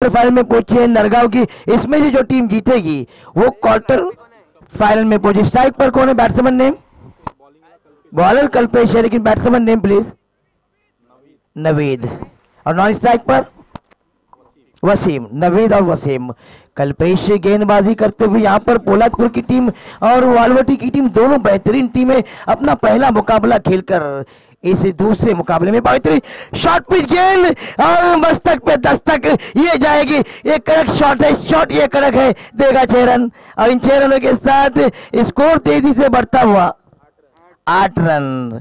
Final में पहुंची है नरगांव की। इसमें से जो टीम जीतेगी वो क्वार्टर फाइनल में पहुंची। स्ट्राइक पर कौन है? Batsman name? बॉलर कल्पेश है, लेकिन बैट्समैन नेम प्लीज? नवीद। और नॉन स्ट्राइक पर वसीम। नवीद और वसीम। कल्पेश गेंदबाजी करते हुए यहाँ पर पोलादपुर की टीम और वालवटी की टीम दोनों बेहतरीन टीमें अपना पहला मुकाबला खेलकर इस दूसरे मुकाबले में बेहतरीन शॉट पिच गेंद और मस्तक पे दस्तक, ये जाएगी। ये कड़क शॉट है, शॉट ये कड़क है, देगा 6 रन। और इन 6 रनों के साथ स्कोर तेजी से बढ़ता हुआ 8 रन।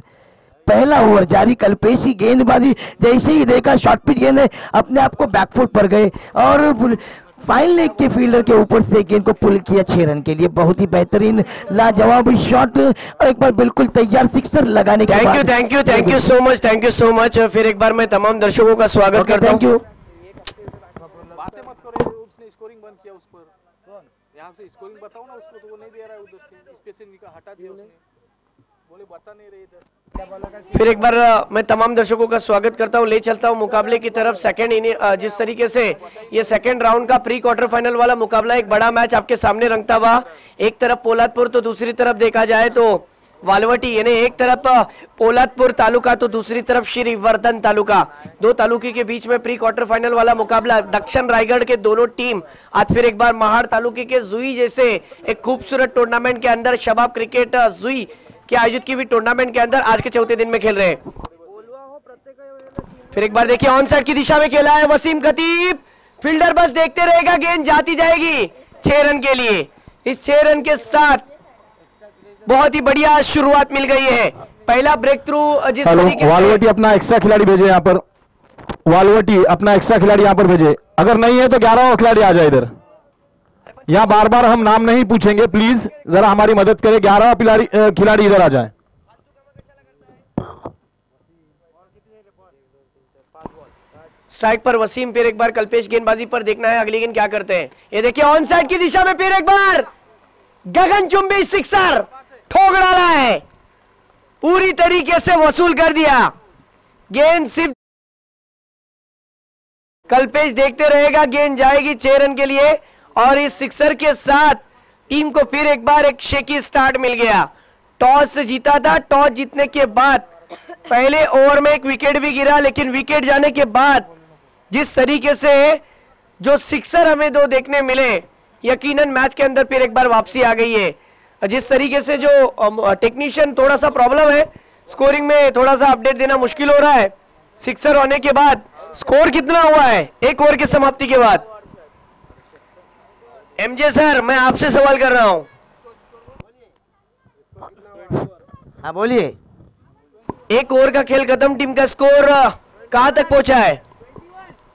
पहला ओवर जारी। कल्पेशी गेंदबाजी जैसे ही देखा शॉट पिच गेंद है, अपने आप को बैकफुट पर गए और फाइन लेग के फील्डर के ऊपर से गेंद को पुल किया 6 रन के लिए। बहुत ही बेहतरीन लाजवाब शॉट और एक बार बिल्कुल तैयार सिक्सर लगाने के बाद। Thank you so much. फिर एक बार मैं तमाम दर्शकों का स्वागत करता हूं। Thank you. बातें मत करो, उसने स्कोरिंग बंद किया उस पर। यहाँ से स्कोरिंग बताओ ना उसको, तो वो नहीं दे रहा है उधर से, स्पेशल हटा दिया उसने, बोले बता नहीं रहे इधर। फिर एक बार मैं तमाम दर्शकों का स्वागत करता हूं। ले चलता हूं मुकाबले की तरफ। सेकंड इनिंग, जिस तरीके से ये सेकंड राउंड का प्री क्वार्टर फाइनल वाला मुकाबला, एक बड़ा मैच आपके सामने रंगता हुआ। एक तरफ पोलादपुर तो दूसरी तरफ देखा जाए तो वालवटी, यानी एक तरफ पोलादपुर तालुका तो दूसरी तरफ श्रीवर्धन तालुका। दो तालुके के बीच में प्री क्वार्टर फाइनल वाला मुकाबला। दक्षिण रायगढ़ के दोनों टीम आज फिर एक बार महाड़ तालुके के जुई जैसे एक खूबसूरत टूर्नामेंट के अंदर, शबाब क्रिकेट जुई के आयोजित की हुई टूर्नामेंट के अंदर आज के चौथे दिन में खेल रहे हैं। फिर एक बार देखिए ऑन साइड की दिशा में खेला है वसीम खतीब। फील्डर बस देखते रहेगा, गेंद जाती जाएगी 6 रन के लिए। इस 6 रन के साथ बहुत ही बढ़िया शुरुआत मिल गई है। पहला ब्रेक थ्रू जिस तरीके से वालवटी अपना एक्स्ट्रा खिलाड़ी भेजे यहाँ पर। वालवटी अपना एक्स्ट्रा खिलाड़ी यहाँ पर भेजे। अगर नहीं है तो 11वां खिलाड़ी आ जाए इधर। यहाँ बार बार हम नाम नहीं पूछेंगे, प्लीज जरा हमारी मदद करें। 11वां खिलाड़ी इधर आ जाए। स्ट्राइक पर वसीम। फिर एक बार कल्पेश गेंदबाजी पर देखना है अगली गेंद क्या करते हैं। ये देखिए ऑन साइड की दिशा में फिर एक बार गगनचुंबी सिक्सर ठोक डाला है, पूरी तरीके से वसूल कर दिया। गेंद सिर्फ कल्पेश देखते रहेगा, गेंद जाएगी 6 रन के लिए। और इस सिक्सर के साथ टीम को फिर एक बार एक शेकी स्टार्ट मिल गया। टॉस जीता था, टॉस जीतने के बाद पहले ओवर में एक विकेट भी गिरा, लेकिन विकेट जाने के बाद जिस तरीके से जो सिक्सर हमें 2 देखने मिले, यकीनन मैच के अंदर फिर एक बार वापसी आ गई है। जिस तरीके से जो टेक्नीशियन थोड़ा सा प्रॉब्लम है, स्कोरिंग में थोड़ा सा अपडेट देना मुश्किल हो रहा है। सिक्सर होने के बाद स्कोर कितना हुआ है एक ओवर की समाप्ति के बाद? एमजे सर, मैं आपसे सवाल कर रहा हूं। हाँ बोलिए। एक ओवर का खेल खत्म, टीम का स्कोर कहां तक पहुंचा है?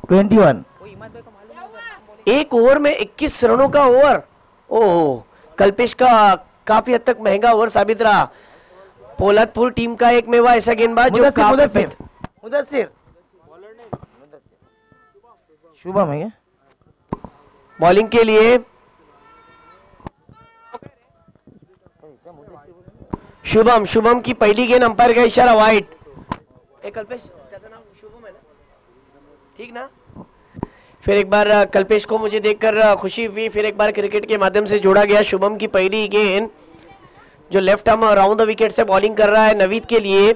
21। एक ओवर में 21 रनों का ओवर। ओह, कल्पेश का काफी हद तक महंगा ओवर साबित रहा। पोलादपुर टीम का एक मेवा ऐसा गेंदबाज जो मुदस्सिर शुभम है क्या? बॉलिंग के लिए शुभम की पहली गेंद, अंपायर का इशारा वाइड। कल्पेश, कैसा नाम? शुभम है ना? ठीक ना? फिर एक बार कल्पेश को मुझे देखकर खुशी हुई। फिर एक बार क्रिकेट के माध्यम से जोड़ा गया। शुभम की पहली गेंद जो left arm round the wicket से बॉलिंग कर रहा है नवीद के लिए।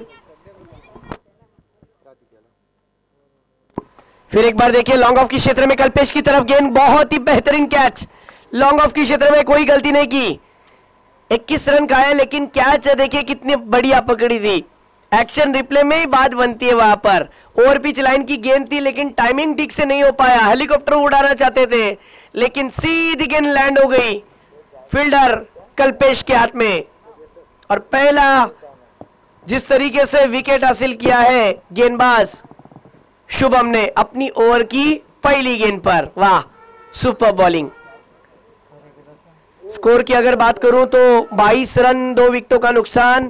फिर एक बार देखिए लॉन्ग ऑफ की क्षेत्र में कल्पेश की तरफ गेंद, बहुत ही बेहतरीन कैच। लॉन्ग ऑफ की क्षेत्र में कोई गलती नहीं की। 21 रन का है, लेकिन कैच देखिए कितनी बढ़िया पकड़ी थी। एक्शन रिप्ले में ही बात बनती है वहां पर। ओवर पिच लाइन की गेंद थी, लेकिन टाइमिंग ठीक से नहीं हो पाया। हेलीकॉप्टर उड़ाना चाहते थे, लेकिन सीधी गेंद लैंड हो गई फील्डर कल्पेश के हाथ में। और पहला जिस तरीके से विकेट हासिल किया है गेंदबाज शुभम ने अपनी ओवर की पहली गेंद पर। वाह, सुपर बॉलिंग। स्कोर की अगर बात करूं तो 22 रन, 2 विकेटों का नुकसान।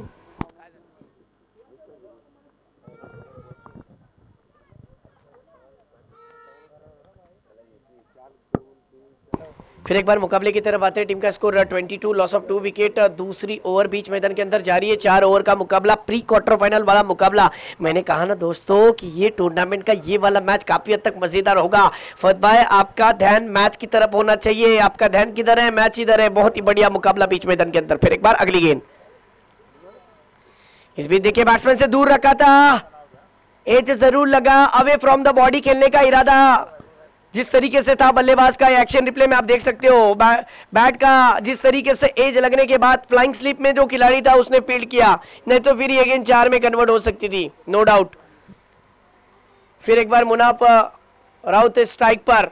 फिर एक बार मुकाबले की तरफ आते हैं। टीम का स्कोर 22, लॉस ऑफ 2 विकेट। दूसरी ओवर बीच मैदान के अंदर जारी है। 4 ओवर का मुकाबला, प्री क्वार्टर फाइनल वाला मुकाबला। मैंने कहा ना दोस्तों कि ये टूर्नामेंट का ये वाला मैच काफी हद तक मजेदार होगा। फहद भाई, आपका ध्यान मैच की तरफ होना चाहिए। आपका ध्यान किधर है? मैच इधर है। बहुत ही बढ़िया मुकाबला बीच मैदान के अंदर। फिर एक बार अगली गेंद, इस बीच देखिए बैट्समैन से दूर रखा था, एज जरूर लगा। अवे फ्रॉम द बॉडी खेलने का इरादा जिस तरीके से था बल्लेबाज का, एक्शन रिप्ले में आप देख सकते हो। बैट का जिस तरीके से एज लगने के बाद फ्लाइंग स्लिप में जो खिलाड़ी था उसने फील्ड किया, नहीं तो फिर ये गेंद 4 में कन्वर्ट हो सकती थी, नो डाउट। फिर एक बार मुनाफ राउत स्ट्राइक पर।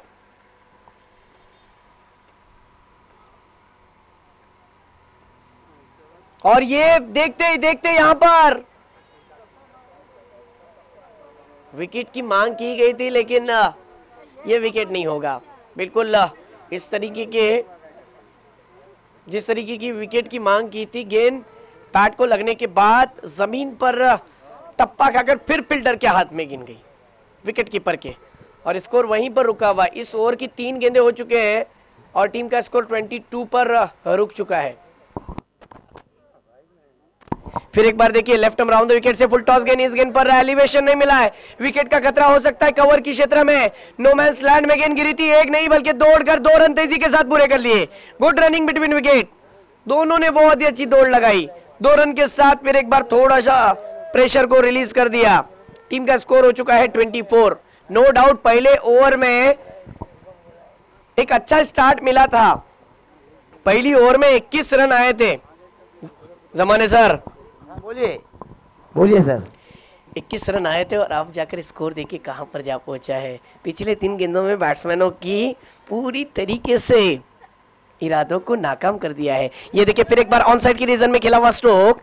और ये देखते ही देखते यहां पर विकेट की मांग की गई थी, लेकिन ये विकेट नहीं होगा। बिल्कुल इस तरीके के जिस तरीके की विकेट की मांग की थी, गेंद बैट को लगने के बाद जमीन पर टप्पा खाकर फिर फील्डर के हाथ में गिन गई, विकेट कीपर के, और स्कोर वहीं पर रुका हुआ। इस ओवर की 3 गेंदें हो चुके हैं और टीम का स्कोर 22 पर रुक चुका है। फिर एक बार देखिए left arm round the wicket से फुल टॉस गेंद, इस गेंद पर एलिवेशन नहीं मिला है, विकेट का खतरा हो सकता है कवर की क्षेत्र में। नो मैंस लैंड में गेंद गिरी थी, एक नहीं बल्कि दौड़कर 2 रन तेजी के साथ पूरे कर लिए। गुड रनिंग बिटवीन विकेट, दोनों ने बहुत ही अच्छी दौड़ लगाई। 2 रन के साथ फिर एक बार थोड़ा सा प्रेशर को रिलीज कर दिया। टीम का स्कोर हो चुका है 24। नो डाउट पहले ओवर में एक अच्छा स्टार्ट मिला था। पहली ओवर में 21 रन आए थे। जमाने सर बोलिए बोलिए सर। 21 रन आए थे और अब जाकर स्कोर देखिए कहां पर जा पहुंचा है। पिछले 3 गेंदों में बैट्समैनों की पूरी तरीके से इरादों को नाकाम कर दिया है। ये देखिए फिर एक बार ऑन साइड की रीजन में खेला हुआ स्ट्रोक,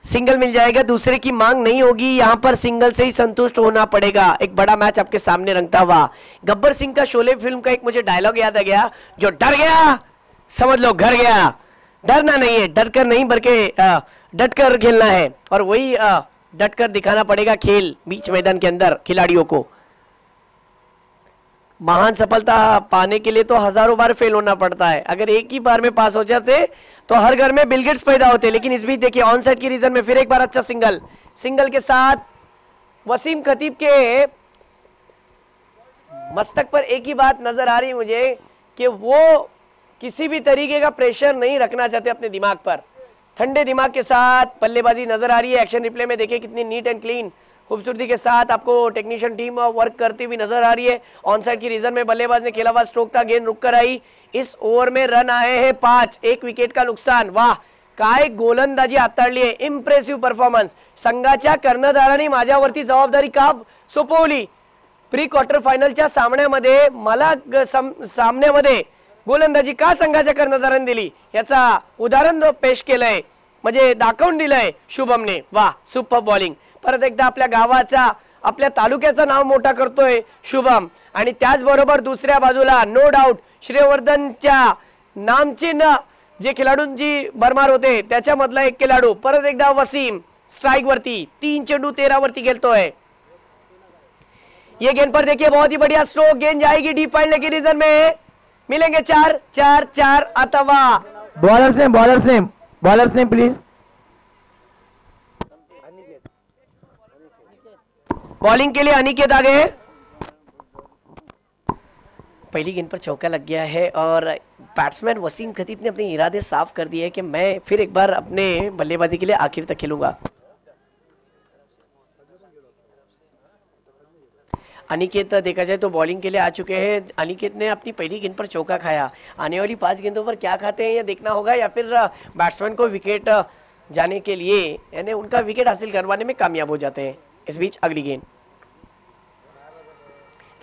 सिंगल मिल जाएगा, दूसरे की मांग नहीं होगी, यहां पर सिंगल से ही संतुष्ट होना पड़ेगा। एक बड़ा मैच आपके सामने रंगता हुआ। गब्बर सिंह का शोले फिल्म का एक मुझे डायलॉग याद आ गया, जो डर गया समझ लो घर गया। डरना नहीं है, डर कर नहीं बल्कि डट कर खेलना है, और वही डट कर दिखाना पड़ेगा खेल बीच मैदान के अंदर खिलाड़ियों को। महान सफलता पाने के लिए तो हजारों बार फेल होना पड़ता है। अगर एक ही बार में पास हो जाते तो हर घर में बिल गेट्स पैदा होते। लेकिन इस बीच देखिए ऑन साइड की रीजन में फिर एक बार अच्छा सिंगल, सिंगल के साथ वसीम खतीब के मस्तक पर एक ही बात नजर आ रही मुझे कि वो किसी भी तरीके का प्रेशर नहीं रखना चाहते अपने दिमाग पर। ठंडे दिमाग के साथ बल्लेबाजी नजर आ रही है। एक्शन रिप्ले में देखिए कितनी नीट एंड क्लीन खूबसूरती के साथ आपको टेक्नीशियन टीम वर्क करती हुई नजर आ रही है। ऑन साइड की रीजन में बल्लेबाज ने खेला हुआ स्ट्रोक था, गेंद रुक कर आई। इस ओवर में रन आए हैं 5, 1 विकेट का नुकसान। वाह काय गोलंदाजी हाताळली, इम्प्रेसिव्ह परफॉर्मन्स। संघाच्या कर्णधारांनी माझ्यावरती जबाबदारी का सोपवली। प्री क्वार्टर फायनलच्या सामन्यामध्ये मला सामन्यामध्ये गोलंदाजी का संघाच्या कर्णधारांनी दिली याचा उदाहरण पेश केलंय, म्हणजे दाखवून दिलंय शुभमने। वाह सुपर बॉलिंग। परत एकदा आपल्या गावाचा आपल्या तालुक्याचं नाव मोठा करतोय शुभम। आणि त्याचबरोबर दुसऱ्या बाजूला नो डाऊट श्रेयवर्धनच्या नामचीन जे खेळाडूंची भरमार होते त्याच्यामधला एक खेळाडू परत एकदा वसीम स्ट्राइक वरती, 3 चेंडू 13 वरती खेलतोय। ये गेंद पर देखिए बहुत ही बढ़िया स्ट्रोक, गेंद जाएगी डीप फाइनल के रीजन में, मिलेंगे 4 4 4 अथवा बॉलर्स नेम प्लीज। बॉलिंग के लिए अनिकेत आगे। पहली गेंद पर चौका लग गया है और बैट्समैन वसीम खतीब ने अपने इरादे साफ कर दिए कि मैं फिर एक बार अपने बल्लेबाजी के लिए आखिर तक खेलूंगा। अनिकेत देखा जाए तो बॉलिंग के लिए आ चुके हैं। अनिकेत ने अपनी पहली गेंद पर चौका खाया। आने वाली 5 गेंदों पर क्या खाते हैं ये देखना होगा, या फिर बैट्समैन को विकेट जाने के लिए यानी उनका विकेट हासिल करवाने में कामयाब हो जाते हैं। इस बीच अगली गेंद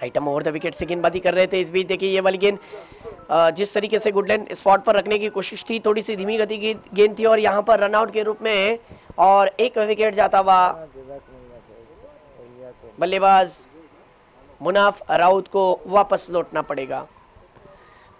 right arm over the wicket से गेंदबाजी कर रहे थे। इस बीच देखिए ये वाली गेंद जिस तरीके से गुडलैंड स्पॉट पर रखने की कोशिश थी, थोड़ी सी धीमी गति की गेंद थी और यहाँ पर रनआउट के रूप में और 1 विकेट जाता हुआ बल्लेबाज मुनाफ राउत को वापस लौटना पड़ेगा।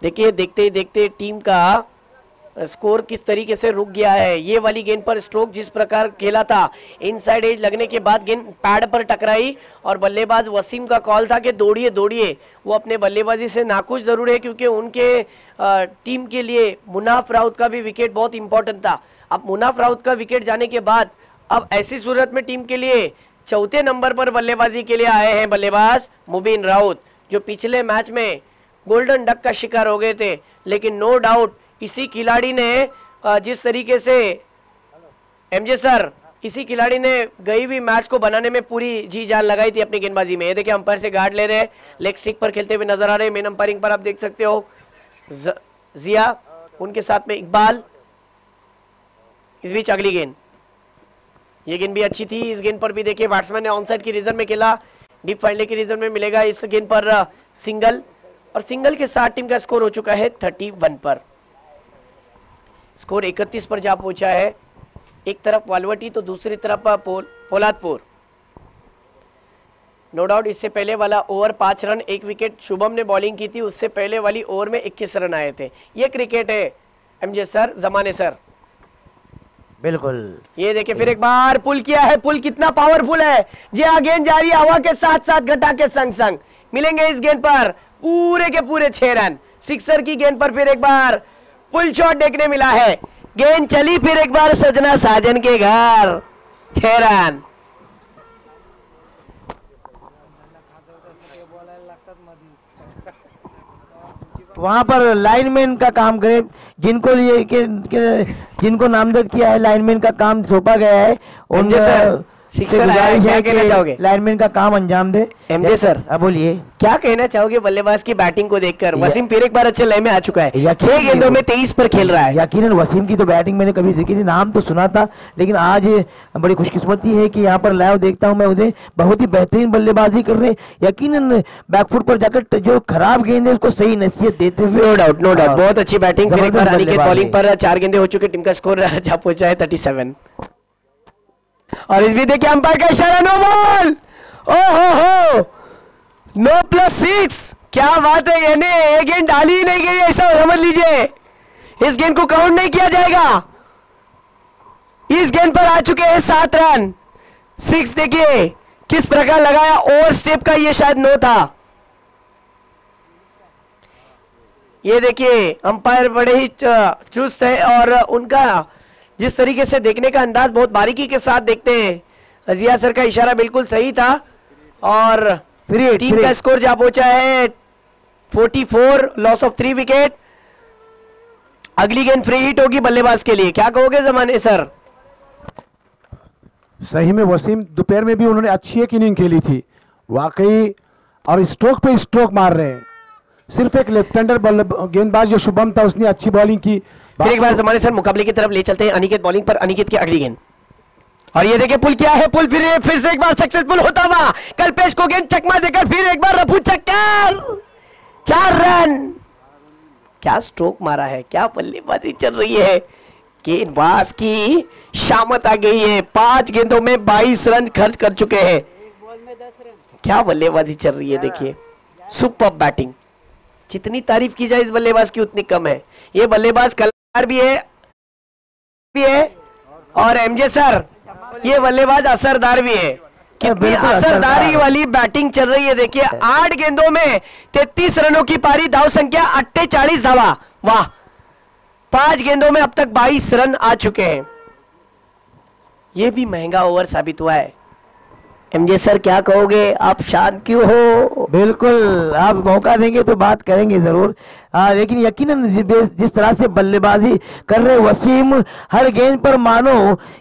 देखिए देखते ही देखते टीम का स्कोर किस तरीके से रुक गया है। ये वाली गेंद पर स्ट्रोक जिस प्रकार खेला था, इनसाइड एज लगने के बाद गेंद पैड पर टकराई और बल्लेबाज वसीम का कॉल था कि दौड़िए दौड़िए। वो अपने बल्लेबाजी से नाखुश जरूर है क्योंकि उनके टीम के लिए मुनाफ राउत का भी विकेट बहुत इंपॉर्टेंट था। अब मुनाफ राउत का विकेट जाने के बाद अब ऐसी सूरत में टीम के लिए चौथे नंबर पर बल्लेबाजी के लिए आए हैं बल्लेबाज मुबीन राउत, जो पिछले मैच में गोल्डन डक का शिकार हो गए थे। लेकिन नो डाउट इसी खिलाड़ी ने जिस तरीके से एमजे सर, इसी खिलाड़ी ने गई हुई मैच को बनाने में पूरी जी जान लगाई थी अपनी गेंदबाजी में। ये देखिए अंपायर से गार्ड ले रहे हैं, लेग स्टिक पर खेलते हुए नजर आ रहे हैं। मेन अंपायरिंग पर आप देख सकते हो जिया, उनके साथ में इकबाल। इस बीच अगली गेंद, ये गेंद भी अच्छी थी। इस गेंद पर भी देखिए बैट्समैन ने ऑनसाइड की रीजन में खेला, डीप फाइंडे की रीजन में मिलेगा इस गेंद पर सिंगल, और सिंगल के साथ टीम का स्कोर हो चुका है 31 पर। स्कोर 31 पर जा पहुंचा है। एक तरफ वालवटी तो दूसरी तरफ पोलादपुर। नो डाउट इससे पहले वाला ओवर 5 रन 1 विकेट शुभम ने बॉलिंग की थी, उससे पहले वाली ओवर में 21 रन आए थे। ये क्रिकेट है एमजे सर, जमाने सर। बिल्कुल, ये देखिए फिर एक बार पुल किया है। पुल कितना पावरफुल है जी हाँ, गेंद जा रही है हवा के साथ साथ घटा के संग संग। मिलेंगे इस गेंद पर पूरे के पूरे 6 रन। सिक्सर की गेंद पर फिर एक बार पुल शॉट देखने मिला है। गेंद चली फिर एक बार सजना साजन के घर, 6 रन। वहां पर लाइनमैन का काम करे, जिनको लिए जिनको नामजद किया है, लाइनमैन का काम सौंपा गया है। एमजे सर, सिक्सर आया, क्या कहना चाहोगे? लाइनमैन का काम अंजाम दे। एमजे सर, बोलिए, क्या कहना चाहोगे बल्लेबाज की बैटिंग को देखकर? वसीम फिर एक बार अच्छे लय में आ चुका है, 6 गेंदों में 23 पर खेल रहा है। यकीनन वसीम की तो बैटिंग मैंने कभी देखी थी, नाम तो सुना था, लेकिन आज बड़ी खुशकिस्मती है कि यहाँ पर लाइव देखता हूँ मैं उन्हें। बहुत ही बेहतरीन बल्लेबाजी कर रहे हैं। यकीनन बैकफुट पर जाकर जो खराब गेंद है उसको सही नसीहत देते हुए। नो डाउट, नो डाउट, बहुत अच्छी बैटिंग। फिर एक बार अनिकेत बॉलिंग पर 4 गेंदे हो चुके, टीम का स्कोर जा पहुंचा है 37। और इस भी देखिए अंपायर का इशारा, नो बॉल। ओहो, नो +6। क्या बात है, यानी ये गेंद डाली ही नहीं गई, ऐसा समझ लीजिए। इस गेंद को काउंट नहीं किया जाएगा। इस गेंद पर आ चुके हैं 7 रन। 6 देखिए किस प्रकार लगाया, ओवर स्टेप का ये शायद नो था। ये देखिए अंपायर बड़े ही चुस्त है और उनका जिस तरीके से देखने का अंदाज बहुत बारीकी के साथ देखते हैं। जिया सर का इशारा बिल्कुल सही था और टीम का स्कोर जा पहुंचा है 44, लॉस ऑफ 3 विकेट। अगली गेंद फ्री हिट होगी बल्लेबाज के लिए, क्या कहोगे जमाने सर? सही में वसीम दोपहर में भी उन्होंने अच्छी एक इनिंग खेली थी वाकई, और स्ट्रोक पे स्ट्रोक मार रहे हैं। सिर्फ एक लेफ्ट हैंडर गेंदबाज जो शुभम था उसने अच्छी बॉलिंग की। फिर एक बार जमाने सर मुकाबले की तरफ ले चलते हैं। अनिकेत बॉलिंग पर, अनिकेत की अगली गेंद, और ये देखिए पुल किया है। पुल फिर से एक बार सक्सेसफुल होता हुआ कल्पेश को गेंद चकमा देकर फिर एक बार रफू चक्कर, 4 रन। क्या स्ट्रोक मारा है, क्या बल्लेबाजी चल रही है। गेंदबाज की शामत आ गई है। 5 गेंदों में 22 रन खर्च कर चुके हैं। क्या बल्लेबाजी चल रही है, देखिए सुपर बैटिंग। जितनी तारीफ की जाए इस बल्लेबाज की उतनी कम है। ये बल्लेबाज कलाकार भी है और एमजे सर ये बल्लेबाज असरदार भी है। कितनी असरदारी वाली बैटिंग चल रही है, देखिए 8 गेंदों में 33 रनों की पारी, दाव संख्या 48 धावा। वाह, 5 गेंदों में अब तक 22 रन आ चुके हैं। यह भी महंगा ओवर साबित हुआ है। एमजे सर क्या कहोगे, आप शांत क्यों हो? बिल्कुल, आप मौका देंगे तो बात करेंगे जरूर। लेकिन यकीनन जिस तरह से बल्लेबाजी कर रहे वसीम, हर गेंद पर मानो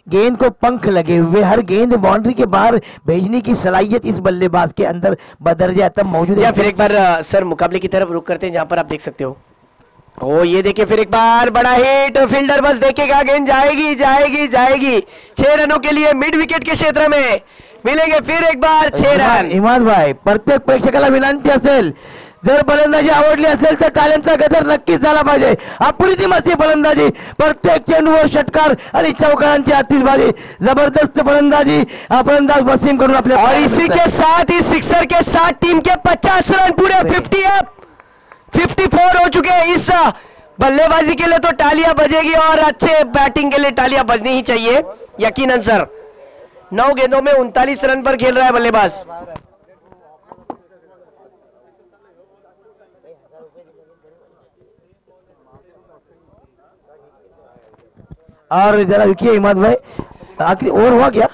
गेंद को पंख लगे हुए, हर गेंद बाउंड्री के बाहर भेजने की सलाहियत इस बल्लेबाज के अंदर बदरजा तब मौजूद है। फिर एक बार सर मुकाबले की तरफ रुक करते हैं जहां पर आप देख सकते हो। ओ ये देखिए फिर एक बार बड़ा हिट, फील्डर बस देखेगा, गेंद जाएगी जाएगी जाएगी। 6 रनों के लिए मिड विकेट के क्षेत्र में मिलेंगे फिर एक बार 6 रन। इमाद भाई, प्रत्येक प्रेक्षकाला विनंती असेल, जर फलंदाजी आवडली असेल तर काल्यांचा गजर नक्कीच झाला पाहिजे। अप्रतिम अशी फलंदाजी, प्रत्येक चेंडूवर षटकार आणि चौकारांची आतिषबाजी, जबरदस्त फलंदाजी फलंदाज वसीम करून आपले। और इसी के साथ ही सिक्सर के साथ टीम के 50 रन पूरे 50 अप 54 हो चुके हैं इस बल्लेबाजी के लिए तो तालियां बजेगी और अच्छे बैटिंग के लिए तालियां बजनी ही चाहिए यकीनन सर। 9 गेंदों में 39 रन पर खेल रहा है बल्लेबाज। और जरा रुकिए इमाद भाई, आखिरी ओवर हुआ क्या?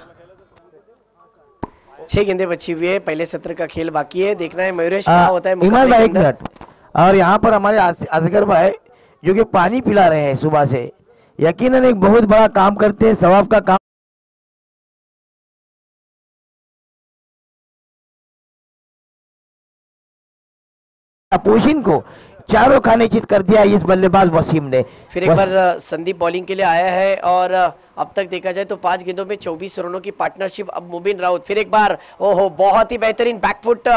6 गेंदें बची हुई है, पहले सत्र का खेल बाकी है, देखना है मयूरेश क्या होता है इमाद मुकाबले भाई के एक अंदर। मिनट, और यहाँ पर हमारे असगर भाई जो कि पानी पिला रहे हैं सुबह से, यकीनन एक बहुत बड़ा काम करते हैं, सवाब का काम। अपोजिशन को चारों खाने चित कर दिया इस बल्लेबाज वसीम ने। फिर एक बार संदीप बॉलिंग के लिए आया है और अब तक देखा जाए तो 5 गेंदों में 24 रनों की पार्टनरशिप। अब मुबीन राउत फिर एक बार, ओहो बहुत ही बेहतरीन बैकफुट,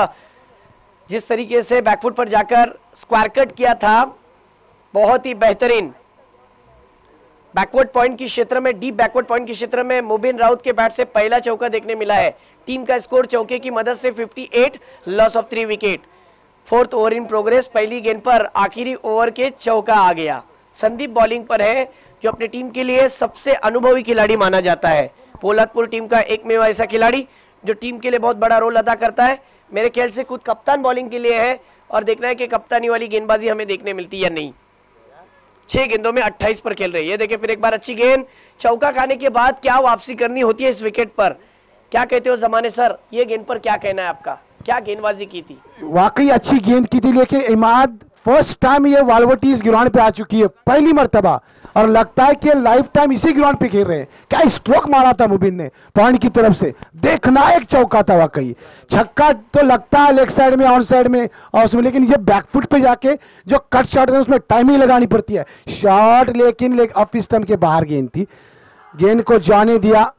जिस तरीके से बैकफुट पर जाकर स्क्वायर कट किया था, बहुत ही बेहतरीन। बैकवर्ड पॉइंट के क्षेत्र में, डीप बैकवर्ड पॉइंट के क्षेत्र में मुबीन राउत के बैट से पहला चौका देखने मिला है। टीम का स्कोर चौके की मदद से 58, loss of 3 wicket. 4th over in progress, पहली गेंद पर आखिरी ओवर के चौका आ गया। संदीप बॉलिंग पर है, जो अपनी टीम के लिए सबसे अनुभवी खिलाड़ी माना जाता है। पोलादपुर टीम का एकमेव ऐसा खिलाड़ी जो टीम के लिए बहुत बड़ा रोल अदा करता है। मेरे ख्याल से खुद कप्तान बॉलिंग के लिए है और देखना है कि कप्तानी वाली गेंदबाजी हमें देखने मिलती या नहीं। 6 गेंदों में 28 पर खेल रही है। देखिए फिर एक बार अच्छी गेंद, चौका खाने के बाद क्या वापसी करनी होती है इस विकेट पर, क्या कहते हो जमाने सर, ये गेंद पर क्या कहना है आपका, क्या गेंदबाजी की थी? वाकई अच्छी गेंद की थी, लेकिन इमाद फर्स्ट टाइम ये वालवटी इस ग्राउंड पे आ चुकी है, पहली मर्तबा, और लगता है कि लाइफ टाइम इसी ग्राउंड पे खेल रहे हैं। क्या स्ट्रोक मारा था मुबीन ने पॉइंट की तरफ से, देखना एक चौका था, वाकई छक्का तो लगता है लेग साइड में, ऑन साइड में और उसमें, लेकिन ये बैकफुट पे जाके जो कट शॉट है उसमें टाइमिंग लगानी पड़ती है शॉट, लेकिन ऑफ स्टंप के बाहर गेंद थी। गेंद को जाने दिया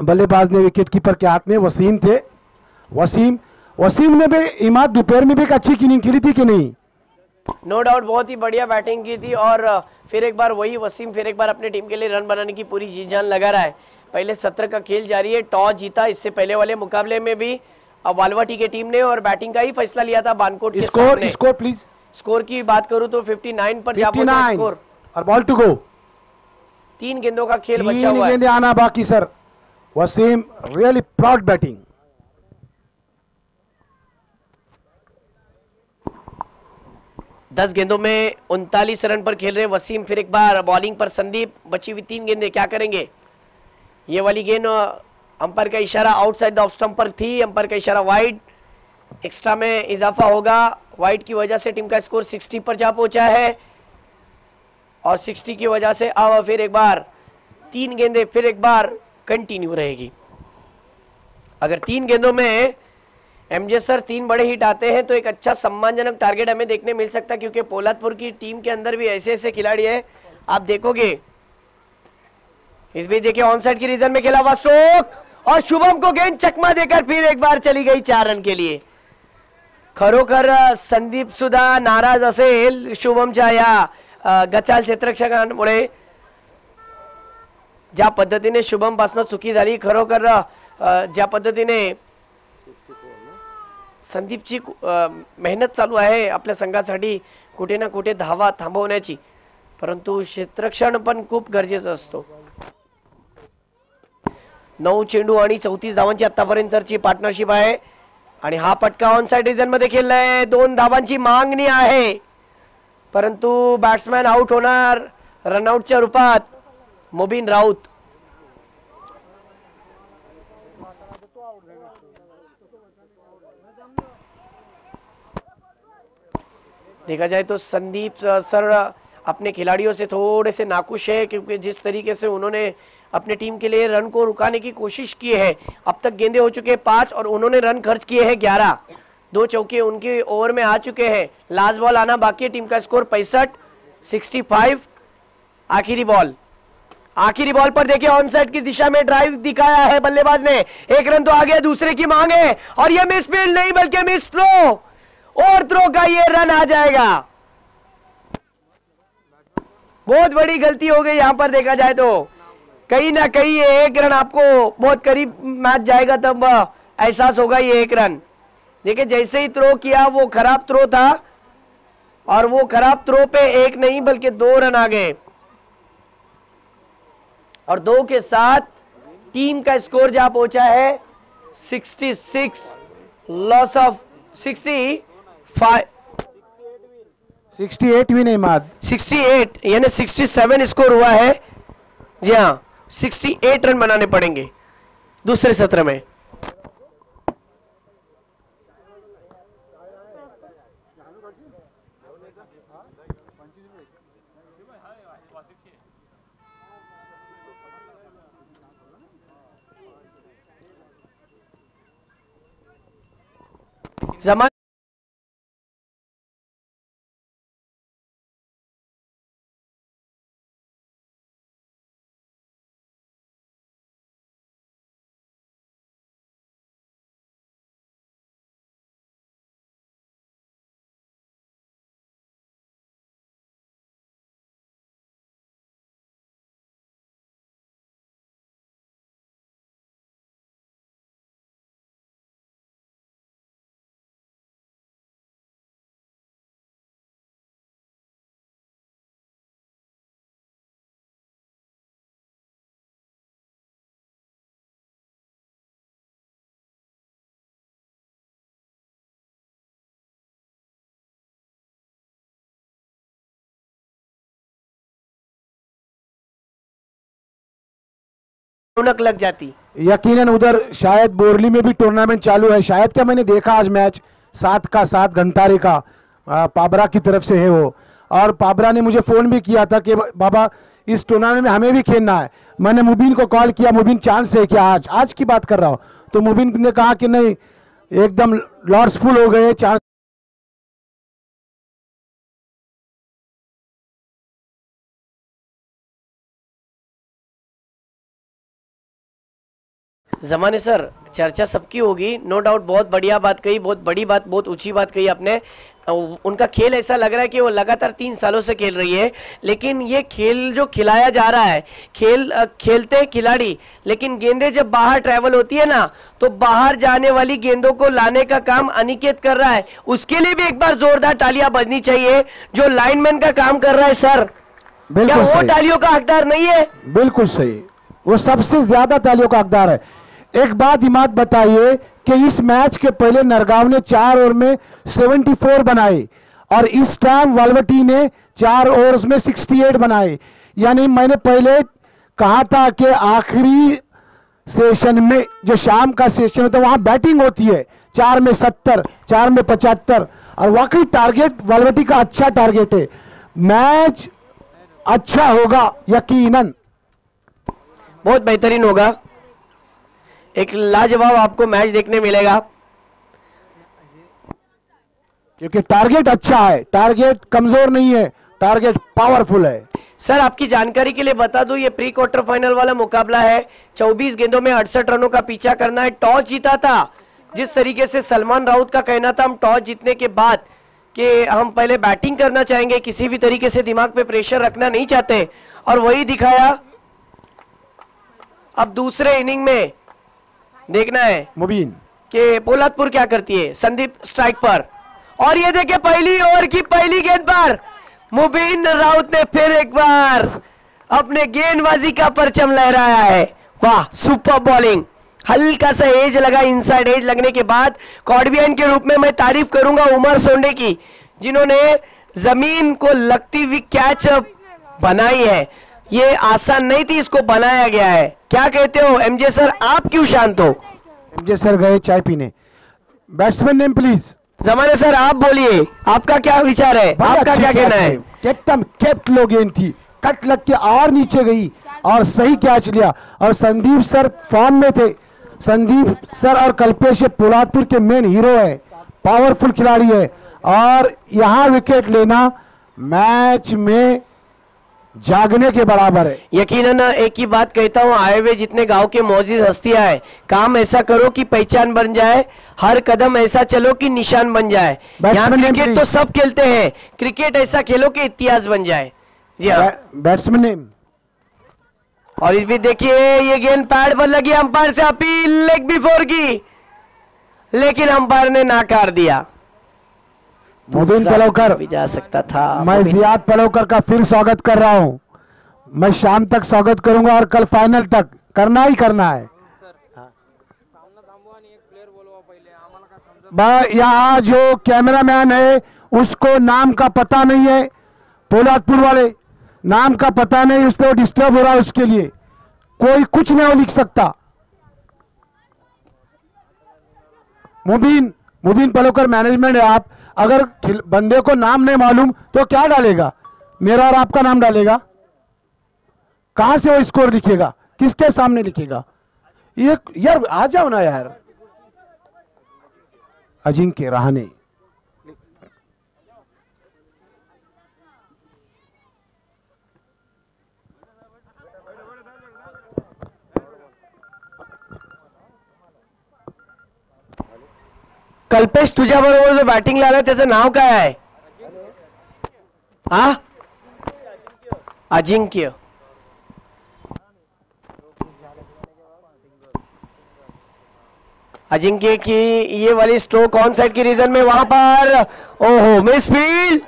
बल्लेबाज ने, विकेट कीपर के हाथ में वसीम थे। वसीम ने भी इमाद दोपहर में भी एक अच्छी इनिंग खेली थी कि नहीं? नो डाउट बहुत ही बढ़िया बैटिंग की थी और फिर एक बार वही वसीम फिर एक बार अपने टीम के लिए रन बनाने की पूरी जी जान लगा रहा है। पहले सत्र का खेल जारी है, टॉस जीता इससे पहले वाले मुकाबले में भी वालवाटी की टीम ने और बैटिंग का ही फैसला लिया था बानकोट के सामने। Score please. स्कोर की बात करूं तो 59 पर जा पहुंचा स्कोर और बॉल टू गो। 3 गेंदों का खेल बचा 3 हुआ है। गेंदें आना बाकी sir. Wasim really proud batting. 10 गेंदों में 39 रन पर खेल रहे वसीम। फिर एक बार बॉलिंग पर संदीप, बची हुई 3 गेंदें, क्या करेंगे? ये वाली गेंद अंपायर का इशारा आउटसाइड ऑफ स्टंप पर थी, अंपायर का इशारा वाइड, एक्स्ट्रा में इजाफा होगा। वाइड की वजह से टीम का स्कोर 60 पर जा पहुंचा है और 60 की वजह से अब फिर एक बार 3 गेंदें फिर एक बार कंटिन्यू रहेगी। अगर 3 गेंदों में एमजे सर 3 बड़े हिट आते हैं तो एक अच्छा सम्मानजनक टारगेट हमें देखने मिल सकता है, क्योंकि पोलादपुर की टीम के अंदर भी ऐसे ऐसे खिलाड़ी हैं, आप देखोगे। इस बीच देखिए ऑन साइड की रीजन में खेला हुआ स्ट्रोक और शुभम को गेंद चकमा देकर फिर एक बार चली गई 4 रन के लिए। खरोखर संदीप सुद्धा नाराज असेल शुभमच्या या गचाल क्षेत्ररक्षकांमुळे, ज्या पद्धतीने शुभम पासून चुकी झाली, खरोखर ज्या पद्धतीने संदीपची मेहनत चालू आहे आपल्या संघासाठी कुठे ना कुठे धावा थांबवण्याची, परंतु क्षेत्ररक्षण पण खूप गरजेचं असतो। 9 चेंडू आणि 34 धावांची आतापर्यंतची पार्टनरशिप आहे आणि हा पटका ऑन साइड रीजन मध्ये खेळलाय। 2 धावांची मागणी आहे, परंतु बॅट्समॅन आउट होणार रनआउटच्या रूपात मुबीन राउत। देखा जाए तो संदीप सर अपने खिलाड़ियों से थोड़े से नाखुश है, क्योंकि जिस तरीके से उन्होंने अपने टीम के लिए रन को रुकाने की कोशिश की है। अब तक गेंदे हो चुके 5 और उन्होंने रन खर्च किए हैं 11। 2 चौके उनके ओवर में आ चुके हैं। लास्ट बॉल आना बाकी है। टीम का स्कोर 65। आखिरी बॉल पर देखिए ऑन साइड की दिशा में ड्राइव दिखाया है बल्लेबाज ने। 1 रन तो आ गया, दूसरे की मांग है और यह मिस फील्ड नहीं बल्कि मिस थ्रो, और थ्रो का ये रन आ जाएगा। बहुत बड़ी गलती हो गई यहां पर देखा जाए तो, कहीं ना कहीं ये 1 रन आपको बहुत करीब मैच जाएगा तब एहसास होगा ये 1 रन। देखिए जैसे ही थ्रो किया वो खराब थ्रो था और वो खराब थ्रो पे एक नहीं बल्कि 2 रन आ गए और 2 के साथ टीम का स्कोर जहां पहुंचा है 66, लॉस ऑफ 68 विन है इमाद। 68 यानी 67 स्कोर हुआ है। जी हाँ, 68 रन बनाने पड़ेंगे दूसरे सत्र में। जमा रौनक लग जाती। यकीनन उधर शायद बोरली में भी टूर्नामेंट चालू है, शायद क्या मैंने देखा आज मैच 7 का 7 घंटारे का पाबरा की तरफ से है वो, और पाबरा ने मुझे फ़ोन भी किया था कि बाबा इस टूर्नामेंट में हमें भी खेलना है। मैंने मुबीन को कॉल किया, मुबीन चांस है क्या आज की बात कर रहा हूँ, तो मुबीन ने कहा कि नहीं एकदम लॉर्ड्स फुल हो गए, चांस। जमाने सर चर्चा सबकी होगी, नो डाउट। बहुत बढ़िया बात कही, बहुत बड़ी बात, बहुत ऊंची बात कही आपने। उनका खेल ऐसा लग रहा है कि वो लगातार 3 सालों से खेल रही है, लेकिन ये खेल जो खिलाया जा रहा है, खेलते हैं खिलाड़ी, लेकिन गेंदें जब बाहर ट्रैवल होती है ना, तो बाहर जाने वाली गेंदों को लाने का काम अनिकेत कर रहा है। उसके लिए भी एक बार जोरदार तालियां बजनी चाहिए जो लाइनमैन का काम कर रहा है। सर क्या वो तालियों का हकदार नहीं है? बिल्कुल सही, वो सबसे ज्यादा तालियों का हकदार है। एक बात इमाद बताइए कि इस मैच के पहले नरगांव ने 4 ओवर में 74 बनाए और इस टाइम वालवटी ने 4 ओवर्स में 68 बनाए। यानी मैंने पहले कहा था कि आखिरी सेशन में जो शाम का सेशन होता है वहां बैटिंग होती है, 4 में 70, 4 में 75, और वाकई टारगेट वालवटी का अच्छा टारगेट है। मैच अच्छा होगा यकीनन, बहुत बेहतरीन होगा। एक लाजवाब आपको मैच देखने मिलेगा क्योंकि टारगेट अच्छा है, टारगेट कमजोर नहीं है, टारगेट पावरफुल है। सर आपकी जानकारी के लिए बता दूं, ये प्री क्वार्टर फाइनल वाला मुकाबला है। 24 गेंदों में 68 रनों का पीछा करना है। टॉस जीता था, जिस तरीके से सलमान राउत का कहना था हम टॉस जीतने के बाद कि हम पहले बैटिंग करना चाहेंगे, किसी भी तरीके से दिमाग पे प्रेशर रखना नहीं चाहते, और वही दिखाया। अब दूसरे इनिंग में देखना है मुबीन कि पोलादपुर क्या करती है। संदीप स्ट्राइक पर, और ये देखिए पहली ओवर की पहली गेंद पर मुबीन राउत ने फिर एक बार अपने गेंदबाजी का परचम लहराया है। वाह, सुपर बॉलिंग। हल्का सा एज लगा, इनसाइड एज लगने के बाद कॉर्डियन के रूप में मैं तारीफ करूंगा उमर सोंडे की, जिन्होंने जमीन को लगती हुई कैच बनाई है। ये आसान नहीं थी, इसको बनाया गया है। क्या कहते हो एमजे सर, आप क्यों शांत हो? एमजे सर गए चाय पीने। Batsman name please. जमाने सर आप बोलिए, आपका क्या विचार है, आपका क्या कहना है? एकदम कैप्ट लो गेंद थी, कट लग के और नीचे गई और सही कैच लिया, और संदीप सर फॉर्म में थे। संदीप सर और कल्पेश पोलादपुर के मेन हीरो है, पावरफुल खिलाड़ी है, और यहां विकेट लेना मैच में जागने के बराबर है। यकीनन एक ही बात कहता हूं, आए हुए जितने गांव के मौजूद हस्तियां हैं, काम ऐसा करो कि पहचान बन जाए, हर कदम ऐसा चलो कि निशान बन जाए। यहाँ क्रिकेट तो सब खेलते हैं, क्रिकेट ऐसा खेलो कि इतिहास बन जाए। जी हाँ, बैट्समैन नेम। और इस भी देखिए ये गेंद पैड पर लगी, अंपायर से अपील लेग बिफोर की, लेकिन अंपायर ने नाकार दिया। मुबीन दूसरा पलवकर भी जा सकता था। मैं मुबीन- जियाद पलवकर का फिर स्वागत कर रहा हूं। मैं शाम तक स्वागत करूंगा और कल फाइनल तक करना ही करना है। यहाँ जो कैमरामैन है उसको नाम का पता नहीं है, पोलादपुर वाले नाम का पता नहीं, उसको डिस्टर्ब हो रहा है, उसके लिए कोई कुछ नहीं लिख सकता। मुबीन पलवकर मैनेजमेंट है आप, अगर बंदे को नाम नहीं मालूम तो क्या डालेगा, मेरा और आपका नाम डालेगा, कहां से वो स्कोर लिखेगा, किसके सामने लिखेगा? ये यार आ जाओ ना यार। अजिंक्य रहाणे कल्पेश तुझ्या बरोबर जो बॅटिंग आलाय त्याचं नाव काय आहे? हा, अजिंक्य. अजिंक्य की ये वाली स्ट्रोक ऑन साइड की रीजन में वहां पर ओहो मिस फील्ड,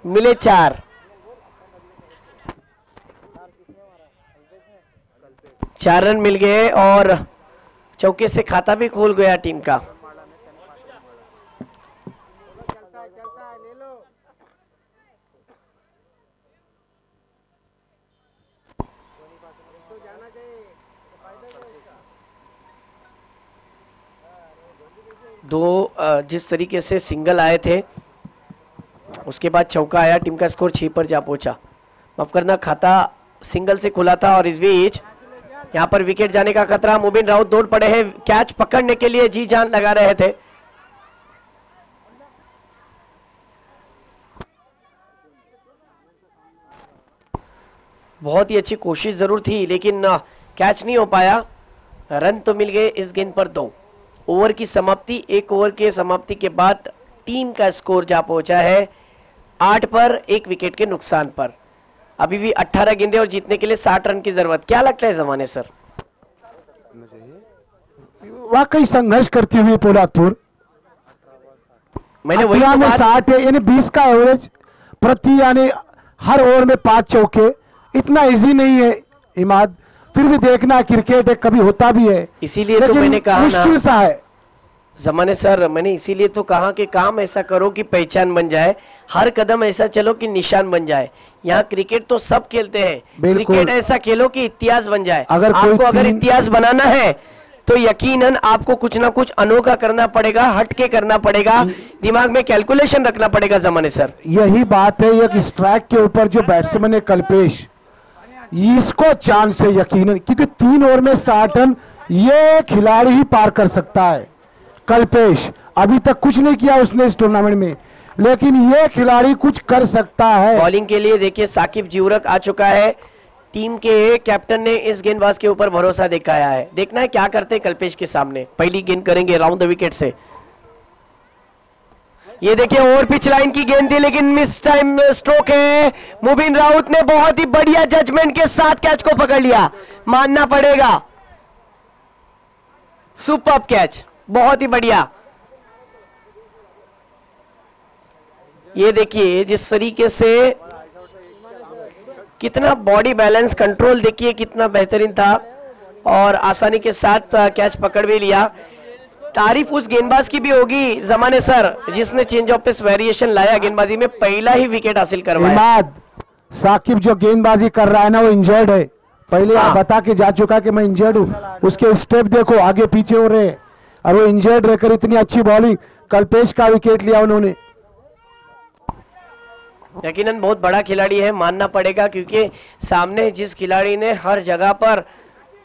मिले 4. 4 रन मिल गए और चौके से खाता भी खोल गया टीम का. जिस तरीके से सिंगल आए थे उसके बाद चौका आया, टीम का स्कोर 6 पर जा पहुंचा. माफ करना, खाता सिंगल से खुला था और इस बीच यहां पर विकेट जाने का खतरा. मुबीन राउत दौड़ पड़े हैं कैच पकड़ने के लिए, जी जान लगा रहे थे. बहुत ही अच्छी कोशिश जरूर थी लेकिन कैच नहीं हो पाया. रन तो मिल गए इस गेंद पर 2. ओवर की समाप्ति, 1 ओवर के समाप्ति के बाद टीम का स्कोर जा पहुंचा है 8 पर 1 विकेट के नुकसान पर. अभी भी 18 गेंदें और जीतने के लिए 60 रन की जरूरत. क्या लगता है जमाने सर? वाकई संघर्ष करती हुई पोलादपुर. मैंने वही तो में बात- 60 है, यानी 20 का एवरेज प्रति, यानी हर ओवर में 5 चौके. इतना इजी नहीं है इमाद, फिर भी देखना क्रिकेट है, कभी होता भी है, इसीलिए तो लेकिन मैंने कहा ना मुश्किल सा है. जमाने सर, मैंने इसीलिए तो कहा कि काम ऐसा करो कि पहचान बन जाए, हर कदम ऐसा चलो कि निशान बन जाए. यहाँ क्रिकेट तो सब खेलते हैं, बिल्कुल. क्रिकेट ऐसा खेलो कि इतिहास बन जाए. अगर कोई आपको अगर टीम- इतिहास बनाना है तो यकीनन आपको कुछ ना कुछ अनोखा करना पड़ेगा, हटके करना पड़ेगा, दिमाग में कैलकुलेशन रखना पड़ेगा. जमाने सर, यही बात है. एक स्ट्राइक के ऊपर जो बैट्समैन है कल्पेश, इसको चांस है यकीनन, क्योंकि 3 ओवर में 60 रन ये खिलाड़ी ही पार कर सकता है. कल्पेश अभी तक कुछ नहीं किया उसने इस टूर्नामेंट में, लेकिन ये खिलाड़ी कुछ कर सकता है. बॉलिंग के लिए देखिए साकिब जिवरक आ चुका है. टीम के कैप्टन ने इस गेंदबाज के ऊपर भरोसा दिखाया है. देखना है क्या करते हैं कल्पेश के सामने. पहली गेंद करेंगे राउंड द विकेट से. ये देखिए ओवर पिच लाइन की गेंद थी लेकिन मिस टाइम स्ट्रोक है. मुबीन राउत ने बहुत ही बढ़िया जजमेंट के साथ कैच को पकड़ लिया, मानना पड़ेगा. सुपर कैच, बहुत ही बढ़िया. ये देखिए जिस तरीके से कितना बॉडी बैलेंस कंट्रोल देखिए कितना बेहतरीन था और आसानी के साथ कैच पकड़ भी लिया. तारीफ उस गेंदबाज की भी होगी जमाने सर जिसने चेंज ऑफ पेस वेरिएशन लाया, गेंदबाजी में पहला ही विकेट हासिल करवाया. इमाद, साकिब जो गेंदबाजी कर रहा है ना वो इंजर्ड है. पहले हाँ. बता के जा चुका कि मैं इंजर्ड हूँ. उसके स्टेप देखो आगे पीछे हो रहे हैं और वो इंजर्ड रहकर इतनी अच्छी बॉलिंग, कल्पेश का विकेट लिया उन्होंने. यकीनन बहुत बड़ा खिलाड़ी है, मानना पड़ेगा, क्योंकि सामने जिस खिलाड़ी ने हर जगह पर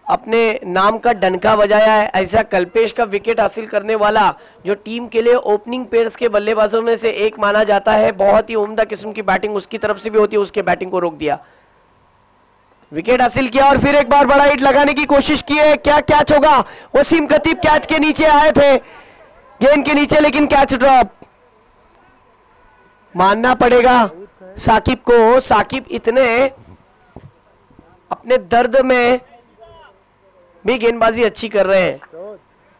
अपने नाम का डंका बजाया है, ऐसा कल्पेश का विकेट हासिल करने वाला जो टीम के लिए ओपनिंग पेयर्स के बल्लेबाजों में से एक माना जाता है. बहुत ही उम्दा किस्म की बैटिंग उसकी तरफ से भी होती है, उसके बैटिंग को रोक दिया, विकेट हासिल किया और फिर एक बार बड़ा हिट लगाने की कोशिश की है. क्या कैच होगा? वसीम खतीब कैच के नीचे आए थे, गेंद के नीचे, लेकिन कैच ड्रॉप. मानना पड़ेगा साकिब को, साकिब इतने अपने दर्द में भी गेंदबाजी अच्छी कर रहे हैं.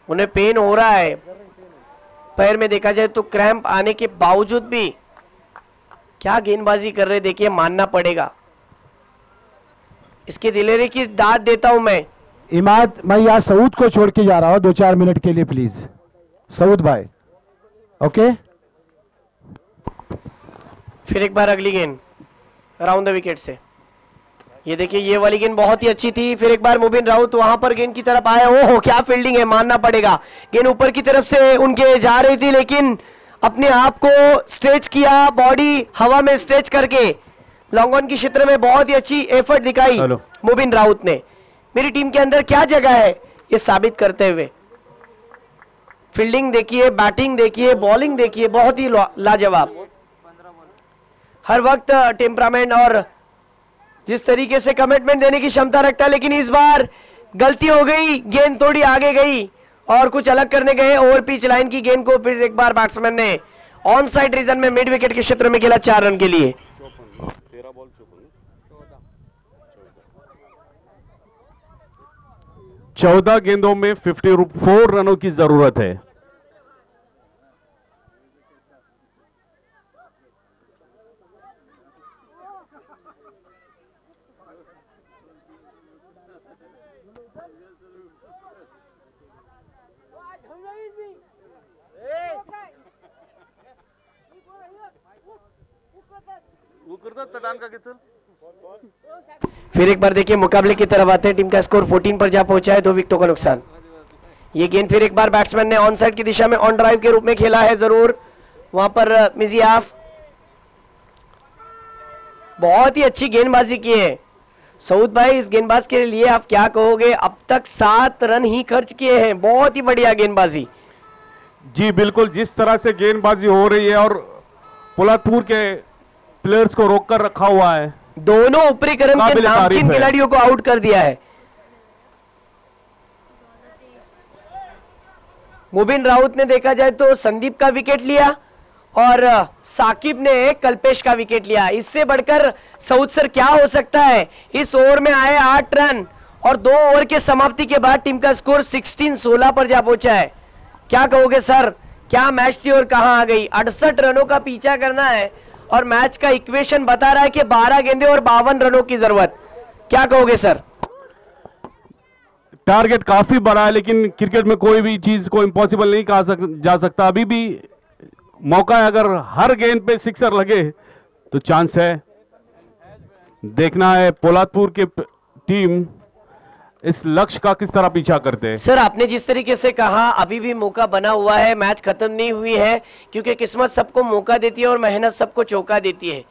उन्हें पेन हो रहा है, पैर में देखा जाए तो क्रैम्प आने के बावजूद भी क्या गेंदबाजी कर रहे, देखिए मानना पड़ेगा। इसके दिलेरे की दाद देता हूं मैं। इमाद, मैं यहाँ सऊद को छोड़ के जा रहा हूँ 2-4 मिनट के लिए प्लीज। सऊद भाई, ओके। फिर एक बार अगली गेंद राउंड द विकेट से। ये देखिए ये वाली गेंद बहुत ही अच्छी थी। फिर एक बार मुबिन राउत वहां पर गेंद की तरफ आया। ओहो क्या फील्डिंग है, मानना पड़ेगा। गेंद ऊपर की तरफ से उनके जा रही थी लेकिन अपने आप को स्ट्रेच किया, बॉडी हवा में स्ट्रेच करके लॉन्ग ऑन के क्षेत्र में बहुत ही अच्छी एफर्ट दिखाई मुबिन राउत ने। मेरी टीम के अंदर क्या जगह है ये साबित करते हुए। फील्डिंग देखिए, बैटिंग देखिए, बॉलिंग देखिए, बहुत ही लाजवाब। हर वक्त टेम्परामेंट और जिस तरीके से कमिटमेंट देने की क्षमता रखता है, लेकिन इस बार गलती हो गई, गेंद थोड़ी आगे गई और कुछ अलग करने गए। ओवर पिच लाइन की गेंद को फिर एक बार बैट्समैन ने ऑन साइड रीजन में मिड विकेट के क्षेत्र में खेला 4 रन के लिए। 14 गेंदों में 54 रनों की जरूरत है। फिर एक बार देखिए मुकाबले की तरफ आते हैं। टीम का स्कोर 14 पर जा पहुंचा है, 2 विकेटों का नुकसान। ये गेंद फिर एक बार बैट्समैन ने ऑन साइड की दिशा में ऑन ड्राइव के रूप में खेला है। जरूर वहां पर मिजियाफ बहुत ही अच्छी गेंदबाजी की है। सऊद भाई, इस गेंदबाज के लिए आप क्या कहोगे? अब तक 7 रन ही खर्च किए हैं, बहुत ही बढ़िया गेंदबाजी। जी बिल्कुल, जिस तरह से गेंदबाजी हो रही है और पोलादपुर के प्लेयर्स को रोक कर रखा हुआ है, दोनों ऊपरी क्रम के नामचीन खिलाड़ियों को आउट कर दिया है। मुबिन राउत ने देखा जाए तो संदीप का विकेट लिया और साकिब ने कल्पेश का विकेट लिया। इससे बढ़कर सऊद सर क्या हो सकता है? इस ओवर में आए 8 रन और 2 ओवर के समाप्ति के बाद टीम का स्कोर 16-16 पर जा पहुंचा है। क्या कहोगे सर, क्या मैच थी और कहां आ गई? 68 रनों का पीछा करना है और मैच का इक्वेशन बता रहा है कि 12 गेंदे और 52 रनों की जरूरत। क्या कहोगे सर? टारगेट काफी बड़ा है, लेकिन क्रिकेट में कोई भी चीज को इम्पॉसिबल नहीं कहा जा सकता। अभी भी मौका है, अगर हर गेंद पे सिक्सर लगे तो चांस है। देखना है पोलादपुर की टीम इस लक्ष्य का किस तरह पीछा करते हैं। सर आपने जिस तरीके से कहा, अभी भी मौका बना हुआ है, मैच खत्म नहीं हुई है, क्योंकि किस्मत सबको मौका देती है और मेहनत सबको चौका देती है।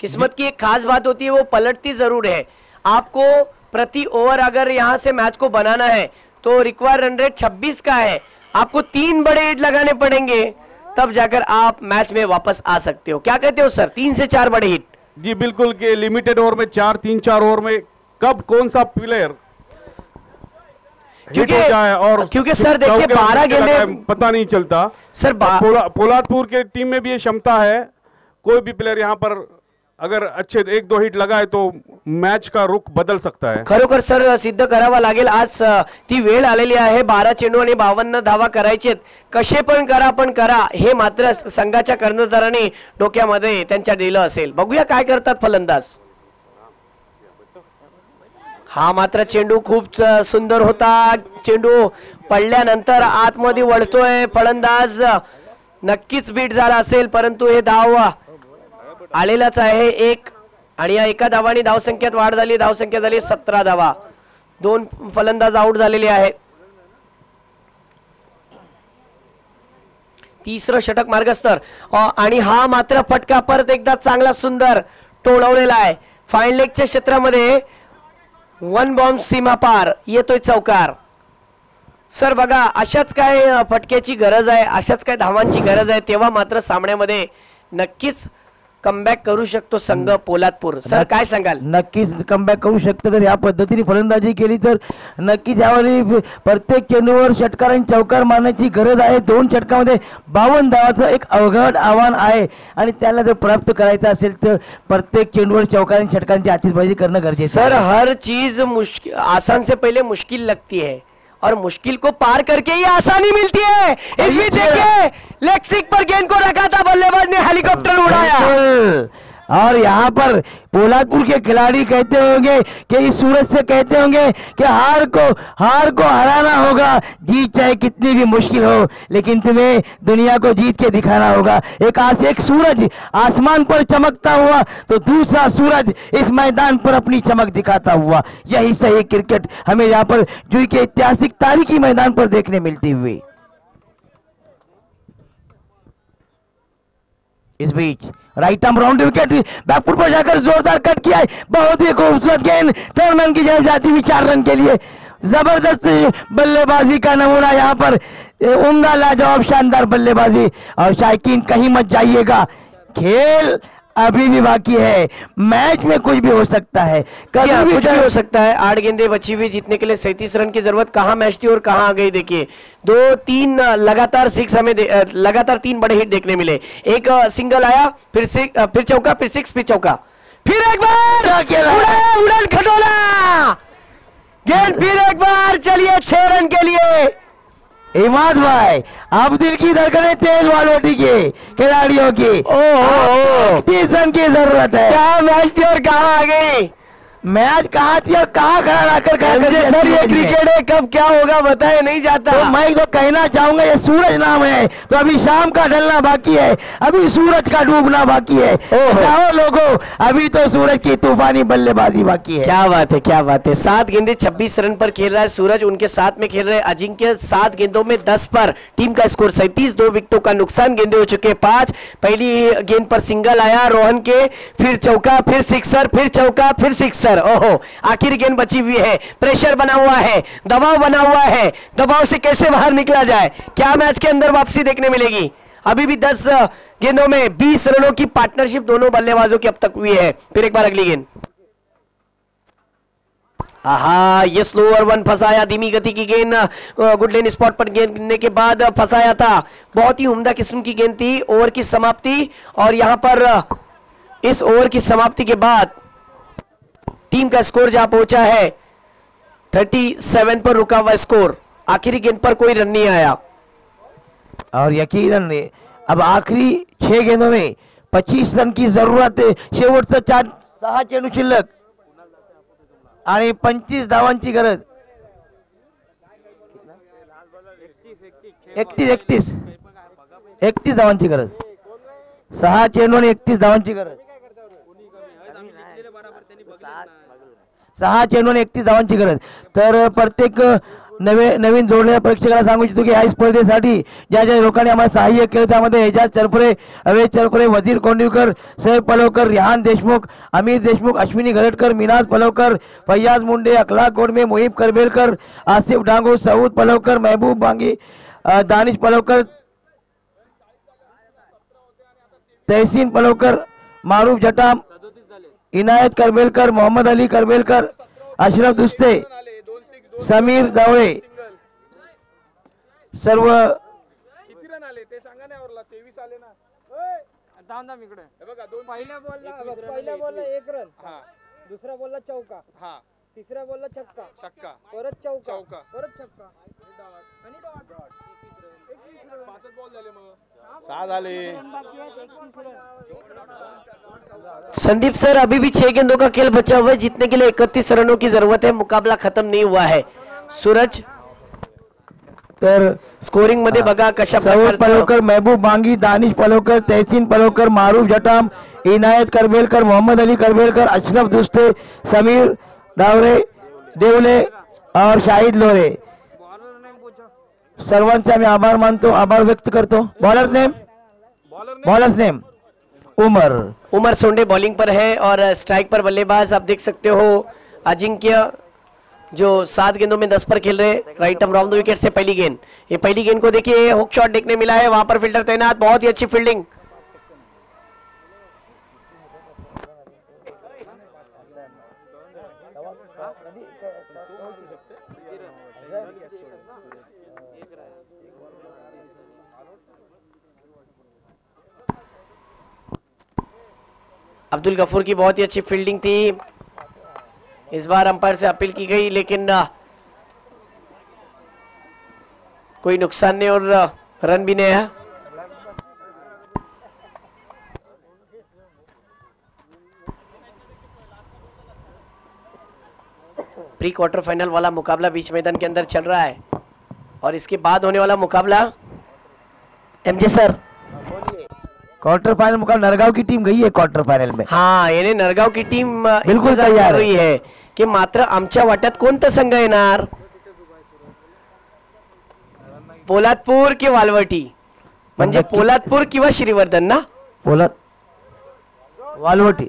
किस्मत की एक खास बात होती है, वो पलटती जरूर है। आपको प्रति ओवर अगर यहां से मैच को बनाना है तो रिक्वायर रन रेट 26 का है। आपको 3 बड़े हिट लगाने पड़ेंगे, तब जाकर आप मैच में वापस आ सकते हो। क्या कहते हो सर, 3 से 4 बड़े हिट? जी बिल्कुल, के लिमिटेड ओवर में 3-4 ओवर में कब कौन सा प्लेयर क्योंकि सर देखिए 12 गेंदे पता नहीं चलता सर। पोलादपुर के टीम में भी ये क्षमता है, कोई भी प्लेयर यहाँ पर अगर अच्छे 1-2 हिट लगाए तो मैच का रुख बदल सकता है। खरोखर सर सिद्ध करावा लागेल, आज ती वेळ आलेली आहे। 12 चेंडू आणि 52 धावा करायचेत, कसे पण करा हे मात्र संघाच्या कर्णधाराने डोक्यामध्ये त्यांच्या दिलं असेल। बघूया काय करतात फलंदाज। हा मात्र चेंडू खूप सुंदर होता, चेंडू पडल्यानंतर आतमध्ये वळतोय फलंदाज, नक्कीच बीट झाला असेल, परंतु हे धाव आलेलाच आहे 1 आणि या एका धावाने धावसंख्येत वाढ झाली, धावसंख्या झाली 17 धावा। 2 फलंदाज आउट झालेले आहेत। तिसरं षटक मार्गस्तर आणि हा मात्र फटका परत एकदा चांगला सुंदर टोळवलेला आहे। फाईन लेगच्या क्षेत्रामध्ये 1 बॉम्ब सीमा पार येतोय चौकार। सर बघा, अशाच काय फटक्याची गरज आहे, अशाच काय धावांची गरज आहे, तेव्हा मात्र सामन्यामध्ये नक्कीच कमबॅक करू शकतो संघ पोलादपूर। सर काय सांगाल? नक्कीच कमबॅक करू शकतो जर या पद्धतीने फलंदाजी केली तर नक्कीच यावेळी प्रत्येक चेंडूवर षटकार आणि चौकार मारण्याची गरज आहे। 2 षटकामध्ये 52 धावाचं एक अवघड आव्हान आहे आणि त्याला जर प्राप्त करायचं असेल तर प्रत्येक चेंडूवर चौकार आणि षटकांची आतिषबाजी करणं गरजेचं सर हर चीज आसान से पहले मुश्किल लगती है और मुश्किल को पार करके ही आसानी मिलती है। इस बीच देखिए लेग स्टिक पर गेंद को रखा था, बल्लेबाज ने हेलीकॉप्टर उड़ाया। बिल्कुल। और यहाँ पर पोलादपुर के खिलाड़ी कहते होंगे कि इस सूरज से कहते होंगे कि हार को हराना होगा, जीत चाहे कितनी भी मुश्किल हो, लेकिन तुम्हें दुनिया को जीत के दिखाना होगा। एक सूरज आसमान पर चमकता हुआ तो दूसरा सूरज इस मैदान पर अपनी चमक दिखाता हुआ, यही सही क्रिकेट हमें यहाँ पर जुई के ऐतिहासिक तारीखी मैदान पर देखने मिलती हुई। इस बीच right arm round wicket back foot पर जाकर जोरदार कट किया है, बहुत ही खूबसूरत गेंद थर्डमैन की जब जाती हुई 4 रन के लिए। जबरदस्त बल्लेबाजी का नमूना यहाँ पर, उम्दा लाजवाब शानदार बल्लेबाजी। और शायकीन कहीं मत जाइएगा, खेल अभी भी बाकी है, मैच में कुछ भी हो सकता है, कभी भी कुछ भी हो सकता है। 8 गेंदें बची हुई, जीतने के लिए 37 रन की जरूरत। कहां मैच थी और कहां आ गई देखिए। 2-3 लगातार 6 हमें लगातार 3 बड़े हिट देखने मिले। एक सिंगल आया, फिर चौका, फिर 6, फिर चौका, फिर एक बार उड़न खटोला, गेंद फिर एक बार, चलिए 6 रन के लिए। इमाद भाई, अब दिल की धड़कनें तेज वालोटी की खिलाड़ियों की। 30 रन की जरूरत है। क्या मैच थी और कहां आ गई, मैच कहाँ थी और कहाँ खड़ा लाकर सर ये क्रिकेट है, कब क्या होगा बताया नहीं जाता। तो मैं तो कहना चाहूंगा ये सूरज नाम है, तो अभी शाम का ढलना बाकी है, अभी सूरज का डूबना बाकी है। जाओ लोगों, अभी तो सूरज की तूफानी बल्लेबाजी बाकी है। क्या बात है, क्या बात है। 7 गेंदें 26 रन पर खेल रहा है सूरज, उनके साथ में खेल रहे अजिंक्य 7 गेंदों में 10 पर। टीम का स्कोर 37, 2 विकेटों का नुकसान, गेंदे हो चुके 5। पहली गेंद पर सिंगल आया रोहन के, फिर चौका, फिर सिक्सर, फिर चौका, फिर सिक्सर। ओहो, आखिर गेंद बची हुई है, प्रेशर बना हुआ है, दबाव बना हुआ है, दबाव से कैसे बाहर निकला जाए, क्या मैच के अंदर वापसी देखने मिलेगी। अभी भी 10 गेंदों में 20 रनों की पार्टनरशिप दोनों बल्लेबाजों की अब तक हुई है। फिर एक बार अगली गेंद, आहा, ये स्लोअर वन फंसाया, धीमी गति की गेंद, गुड लेन स्पॉट पर गेंद गिरने के बाद फंसाया था। बहुत ही उम्दा किस्म की गेंद थी। ओवर की समाप्ति, और यहां पर इस ओवर की समाप्ति के बाद टीम का स्कोर जहां पहुंचा है 37 पर रुका हुआ स्कोर। आखिरी गेंद पर कोई रन नहीं आया, और यकीनन अब आखिरी 6 गेंदों में 25 रन की जरूरत है। शेवटचं 6 चेंडू शिल्लक आणि 25 धावांची गरज। 31 धावांची गरज, 6 चेंडू आणि 31 धावांची गरज, 6 चेंडू आणि 31 धावांची गरज। तर प्रत्येक नवीन जोडलेल्या प्रेक्षकाला सांगू इच्छितो की या स्पर्धेसाठी ज्या ज्या लोकांनी आम्हाला सहाय्य केलं, त्यामध्ये एजाज चरपुरे, अवेश चरपुरे, वजीर कोंडविकर, साहेब पलवकर, रिहान देशमुख, अमित देशमुख, अश्विनी गरटकर, मिनाज पलवकर, फैयाज मुंडे, अखलाक गोडमे, मोहिब करबेलकर, आसिफ डांगो, सऊद पलवकर, महबूब बांगी, दानिश पलवकर, तहसीन पलवकर, मारूफ जटाम, इनायत करबेलकर, मोहम्मद अली करबेलकर, अशरफ दुस्ते, समीर दावळे, सर्व किती रन आले ते सांगा ना. ओव्हरला 23 आले ना. दाम इकडे हे बघा, पहिल्या बॉलला 1 रन, दुसऱ्या बॉलला चौका, तिसऱ्या बॉलला छक्का, परत चौका, परत छक्का आणि डॉट. 5 बॉल झाले, मग 6 झाले. संदीप सर, अभी भी 6 गेंदों का खेल बचा हुआ है, जीतने के लिए 31 रनों की जरूरत है, मुकाबला खत्म नहीं हुआ है. सूरज, तर स्कोरिंग मध्ये बघा कशा सऊद पलवकर, महबूब बांगी, दानिश पलवकर, तहसीन पलवकर, मारूफ जटाम, इनायत करबेलकर, मोहम्मद अली करबेलकर, अशरफ दुस्ते, समीर डावरे, देवले और शाहिद लोरे, सर्वांचे आम्ही आभार मानतो, आभार व्यक्त करतो. बॉलर्स नेम उमर सोंडे बॉलिंग पर है, और स्ट्राइक पर बल्लेबाज आप देख सकते हो अजिंक्य, जो 7 गेंदों में 10 पर खेल रहे, right arm round the wicket से पहली गेंद. ये पहली गेंद को देखिए, हुक शॉट देखने मिला है, वहां पर फील्डर तैनात, बहुत ही अच्छी फील्डिंग. अब्दुल गफूर की बहुत ही अच्छी फील्डिंग थी. इस बार अंपायर से अपील की गई, लेकिन कोई नुकसान नहीं और रन भी नहीं है। प्री क्वार्टर फाइनल वाला मुकाबला बीच मैदान के अंदर चल रहा है और इसके बाद होने वाला मुकाबला एमजे सर, क्वार्टर फाइनल मुकाबला नरगांव की टीम गई है क्वार्टर फाइनल में। हाँ, यानी नरगाव की टीम बिलकुल इंतजार तयार कर रही है की मात्र आमच्या वाट्यात कोणतं संघ येणार, पोलादपूर की वालवटी, म्हणजे पोलादपूर किंवा श्रीवर्धन ना। पोलाद वालवटी,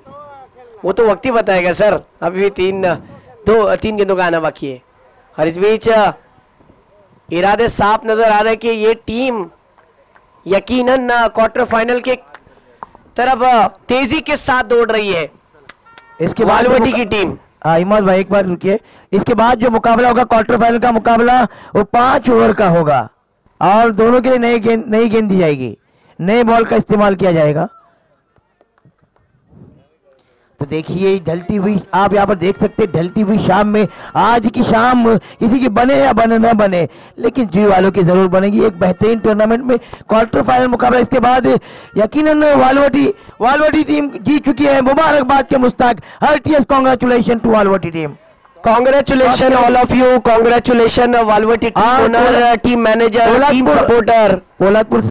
वो तो वक्त ही बताएगा सर, अभी भी तीन गेंदों का आना बाकी है और इस बीच इरादे साफ नजर आ रहे हैं कि ये टीम यकीनन क्वार्टर फाइनल के तरफ तेजी के साथ दौड़ रही है। इसके बाद वालवटी की टीम, इमाद भाई एक बार रुकिए, इसके बाद जो मुकाबला होगा क्वार्टर फाइनल का मुकाबला वो 5 ओवर का होगा और दोनों के लिए नई गेंद दी जाएगी, नए बॉल का इस्तेमाल किया जाएगा। तो देखिए ढलती हुई, आप यहाँ पर देख सकते हैं ढलती हुई शाम में, आज की शाम किसी की बने या बने न बने लेकिन जी वालों की जरूर बनेगी। एक बेहतरीन टूर्नामेंट में क्वार्टर फाइनल मुकाबला, इसके बाद यकीनन वालवटी टीम जीत चुकी है। मुबारकबाद के Mushtaq, heartiest congratulation to Valvati team. Congratulation all of you, congratulation Valvati team owner, team manager, team supporter. Poladpur